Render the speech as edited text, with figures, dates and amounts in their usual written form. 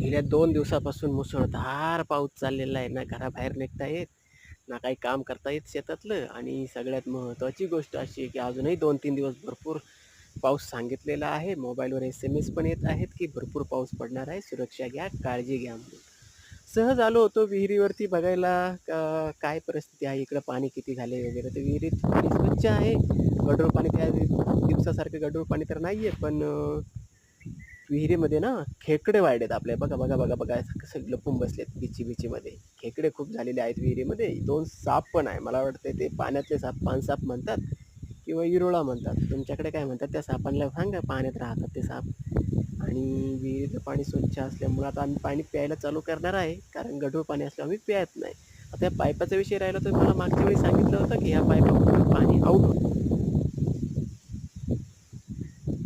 गेल्या 2 दिवसापासून मुसळधार पाऊस चाललेला आहे. ना घराबाहेर निघता येत, ना काही काम करता येत शेतातलं आणि सगळ्यात महत्त्वाची गोष्ट अशी आहे, की अजूनही 2-3 दिवस भरपूर पाऊस सांगितलेला आहे. मोबाईलवर एस-एम-एस पण येत आहेत, की भरपूर पाऊस पडणार आहे. सुरक्षा घ्या, काळजी घ्या म्हणून. सहज आलो होतो विहिरीवरती बघायला काय परिस्थिती आहे, इकडं पाणी किती झाले वगैरे. तर विहिरीत पाणी स्वच्छ आहे. गढूळ पाणी त्या दिवसासारखं गढूळ पाणी तर नाहीये, पण विहिरीमध्ये ना खेकडे वाढलेत आपल्या. बघा, बघा, बघा, बघा कसं लपून बसलेत बिची-बिचीमध्ये. खेकडे खूप झालेले आहेत विहिरीमध्ये. 2 साप पण आहे. मला वाटतंय ते पाण्यातले साप पाणसाप म्हणतात किंवा इरोळा म्हणतात. तुमच्याकडे काय म्हणतात त्या सापांना सांगा, पाण्यात राहतात ते साप. आणि विहिरीचं पाणी स्वच्छ असल्यामुळं आता आम्ही पाणी प्यायला चालू करणार आहे. कारण गढूळ पाणी असल्यामुळे आम्ही पित नाही. आता या पाईपाचा विषय राहिला तर मला मागच्या वेळी सांगितलं होतं, की ह्या पाईपामधून पाणी आउट होतं.